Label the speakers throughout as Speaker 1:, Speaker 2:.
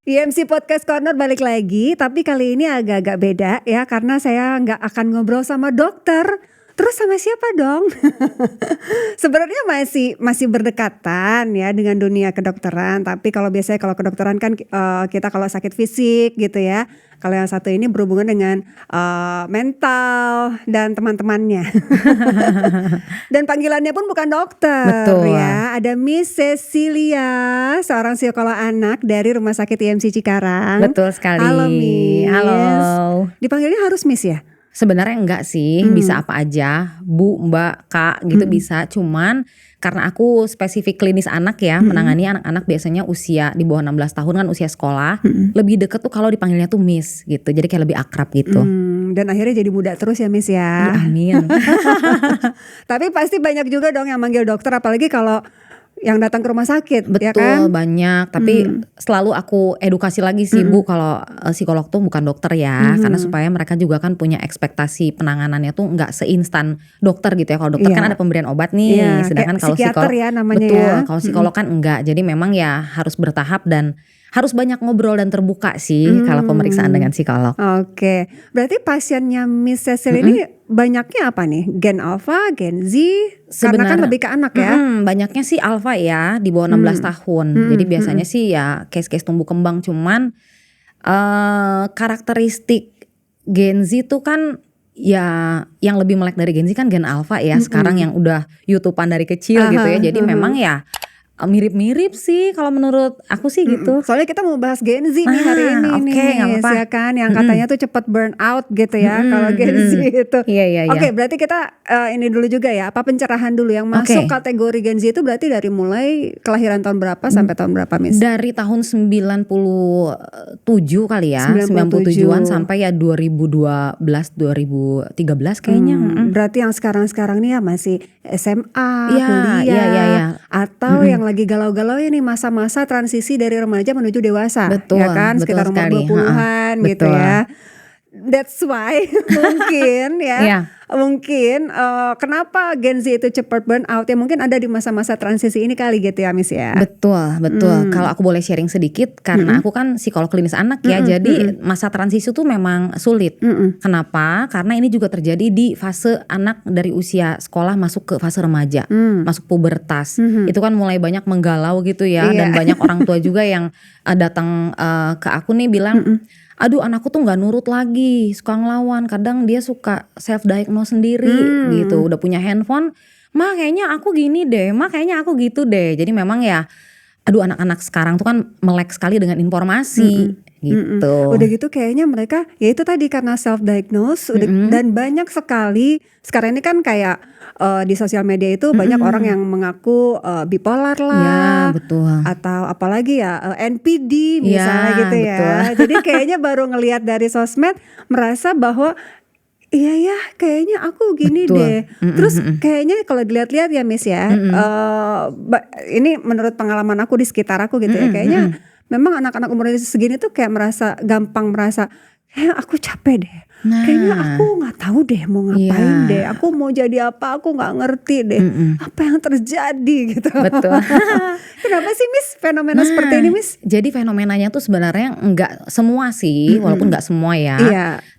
Speaker 1: IMC Podcast Corner balik lagi, tapi kali ini agak-agak beda ya karena saya nggak akan ngobrol sama dokter. Terus sama siapa dong? Sebenarnya masih berdekatan ya dengan dunia kedokteran, tapi kalau biasanya kalau kedokteran kan kita kalau sakit fisik gitu ya. Kalau yang satu ini berhubungan dengan mental dan teman-temannya. Dan panggilannya pun bukan dokter.
Speaker 2: Betul.
Speaker 1: Ya. Ada Miss Cecilia, seorang psikolog anak dari Rumah Sakit IMC Cikarang.
Speaker 2: Betul sekali.
Speaker 1: Halo Miss.
Speaker 2: Halo.
Speaker 1: Dipanggilnya harus Miss ya?
Speaker 2: Sebenarnya enggak sih, bisa apa aja, Bu, Mbak, Kak gitu bisa. Cuman karena aku spesifik klinis anak ya, menangani anak-anak biasanya usia di bawah 16 tahun kan usia sekolah. Lebih deket tuh kalau dipanggilnya tuh Miss gitu. Jadi kayak lebih akrab gitu.
Speaker 1: Dan akhirnya jadi muda terus ya Miss ya.
Speaker 2: Ya, amin.
Speaker 1: Tapi pasti banyak juga dong yang manggil dokter, apalagi kalau yang datang ke rumah sakit.
Speaker 2: Betul,
Speaker 1: ya kan?
Speaker 2: banyak. Tapi selalu aku edukasi lagi sih Bu, kalau psikolog tuh bukan dokter ya. Karena supaya mereka juga kan punya ekspektasi penanganannya tuh nggak seinstan dokter gitu ya. Kalau dokter kan ada pemberian obat nih. Sedangkan kalau
Speaker 1: psikiater ya namanya
Speaker 2: betul,
Speaker 1: ya.
Speaker 2: kalau psikolog kan enggak. Jadi memang ya harus bertahap dan harus banyak ngobrol dan terbuka sih kalau pemeriksaan dengan psikolog.
Speaker 1: Oke, berarti pasiennya Miss Cecil ini banyaknya apa nih? Gen Alpha, Gen Z? Karena kan lebih ke anak ya.
Speaker 2: Banyaknya sih alfa ya, di bawah 16 tahun. Jadi biasanya sih ya case-case tumbuh kembang. Cuman karakteristik Gen Z tuh kan ya yang lebih melek dari Gen Z kan Gen Alpha ya. Sekarang yang udah YouTubean dari kecil gitu ya. Jadi memang ya mirip-mirip sih kalau menurut aku sih gitu.
Speaker 1: Soalnya kita mau bahas Gen Z nih hari ini nih, ya kan, yang katanya tuh cepat burn out gitu ya kalau Gen Z itu.
Speaker 2: Iya.
Speaker 1: Oke, berarti kita ini dulu juga ya, apa pencerahan dulu yang masuk kategori Gen Z itu berarti dari mulai kelahiran tahun berapa sampai tahun berapa Miss?
Speaker 2: Dari tahun 97 kali ya, 97-an sampai ya 2012, 2013 kayaknya.
Speaker 1: Berarti yang sekarang-sekarang nih ya masih SMA, kuliah,
Speaker 2: iya.
Speaker 1: atau yang lagi galau-galau ya nih masa-masa transisi dari remaja menuju dewasa.
Speaker 2: Betul,
Speaker 1: ya kan,
Speaker 2: betul
Speaker 1: sekitar umur
Speaker 2: sekali.
Speaker 1: 20-an gitu ya. That's why mungkin ya, mungkin kenapa Gen Z itu cepat burn out ya, mungkin ada di masa-masa transisi ini kali gitu ya Miss ya.
Speaker 2: Betul. Kalau aku boleh sharing sedikit, karena aku kan psikolog klinis anak ya, jadi masa transisi tuh memang sulit. Kenapa? Karena ini juga terjadi di fase anak dari usia sekolah masuk ke fase remaja, masuk pubertas. Itu kan mulai banyak menggalau gitu ya, dan banyak orang tua juga yang datang ke aku nih bilang, aduh anakku tuh gak nurut lagi, suka ngelawan, kadang dia suka self diagnose sendiri gitu, udah punya handphone, ma kayaknya aku gini deh, ma kayaknya aku gitu deh. Jadi memang ya, aduh anak-anak sekarang tuh kan melek sekali dengan informasi gitu.
Speaker 1: Udah gitu kayaknya mereka ya itu tadi karena self diagnose dan banyak sekali sekarang ini kan kayak di sosial media itu banyak orang yang mengaku bipolar lah,
Speaker 2: betul.
Speaker 1: atau apalagi ya NPD misalnya gitu ya. Jadi kayaknya baru ngelihat dari sosmed merasa bahwa iya ya kayaknya aku gini deh. Terus kayaknya kalau dilihat-lihat ya Miss ya, ini menurut pengalaman aku di sekitar aku gitu ya, kayaknya memang anak-anak umur segini tuh kayak gampang merasa aku capek deh. Kayaknya aku gak tahu deh mau ngapain deh. Aku mau jadi apa, aku gak ngerti deh. Apa yang terjadi gitu.
Speaker 2: Betul.
Speaker 1: Kenapa sih Miss fenomena seperti ini Miss?
Speaker 2: Jadi fenomenanya tuh sebenarnya enggak semua sih, walaupun enggak semua ya.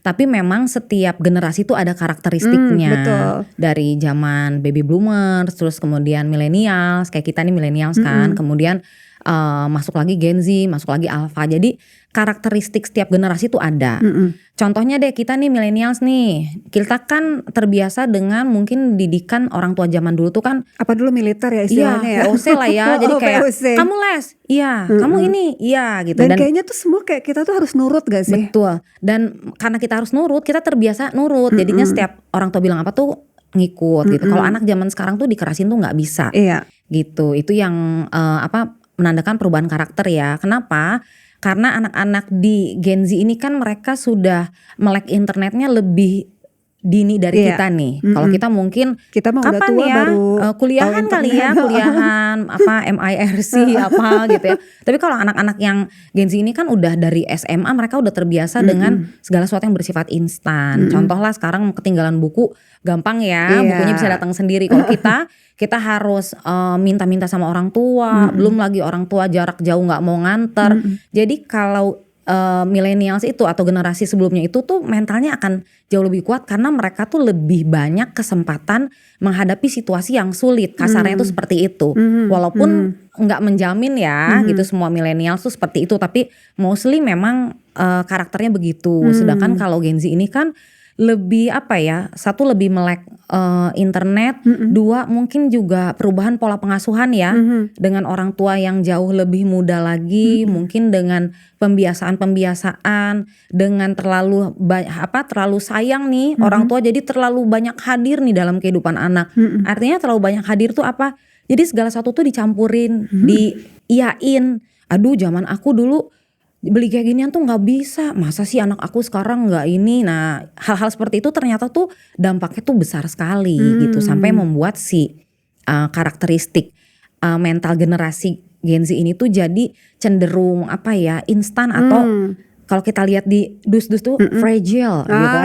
Speaker 2: Tapi memang setiap generasi tuh ada karakteristiknya.
Speaker 1: Betul.
Speaker 2: Dari zaman baby boomers, terus kemudian millennials, kayak kita nih millennials kan. Kemudian masuk lagi Gen Z, masuk lagi Alpha. Jadi karakteristik setiap generasi tuh ada. Contohnya deh kita nih millennials nih, kita kan terbiasa dengan mungkin didikan orang tua zaman dulu tuh kan
Speaker 1: apa dulu militer ya istilahnya ya.
Speaker 2: VOC lah ya. Jadi kayak kamu les, iya, kamu ini, iya gitu.
Speaker 1: Dan kayaknya tuh semua kayak kita tuh harus nurut gak sih?
Speaker 2: Betul. Dan karena kita harus nurut, kita terbiasa nurut. Jadinya setiap orang tua bilang apa tuh ngikut gitu. Kalau anak zaman sekarang tuh dikerasin tuh nggak bisa. Gitu. Itu yang menandakan perubahan karakter ya. Kenapa? Karena anak-anak di Gen Z ini kan mereka sudah melek internetnya lebih dini dari
Speaker 1: Iya.
Speaker 2: kita nih. Kalau kita mungkin
Speaker 1: Kita mah udah
Speaker 2: kapan
Speaker 1: tua
Speaker 2: ya
Speaker 1: baru
Speaker 2: kuliahan
Speaker 1: tahu
Speaker 2: kali ya,
Speaker 1: internet.
Speaker 2: kuliahan apa MIRC apa gitu ya. Tapi kalau anak-anak yang Gen Z ini kan udah dari SMA mereka udah terbiasa dengan segala sesuatu yang bersifat instan. Contoh lah sekarang ketinggalan buku gampang ya,
Speaker 1: Iya.
Speaker 2: bukunya bisa datang sendiri. Kalau kita harus minta-minta sama orang tua, belum lagi orang tua jarak jauh nggak mau nganter. Jadi kalau millennials itu atau generasi sebelumnya itu tuh mentalnya akan jauh lebih kuat karena mereka tuh lebih banyak kesempatan menghadapi situasi yang sulit, kasarnya tuh seperti itu. Walaupun nggak menjamin ya gitu semua millennials tuh seperti itu, tapi mostly memang karakternya begitu. Sedangkan kalau Gen Z ini kan lebih apa ya, satu lebih melek internet, dua mungkin juga perubahan pola pengasuhan ya, dengan orang tua yang jauh lebih muda lagi, mungkin dengan pembiasaan, dengan terlalu sayang nih orang tua, jadi terlalu banyak hadir nih dalam kehidupan anak. Artinya terlalu banyak hadir tuh apa? Jadi segala sesuatu tuh dicampurin, diiyain. Aduh, zaman aku dulu beli kayak ginian tuh nggak bisa, masa sih anak aku sekarang nggak ini. Nah, hal-hal seperti itu ternyata tuh dampaknya tuh besar sekali gitu, sampai membuat si karakteristik mental generasi Gen Z ini tuh jadi cenderung apa ya, instan atau kalau kita lihat di dus-dus tuh fragile gitu.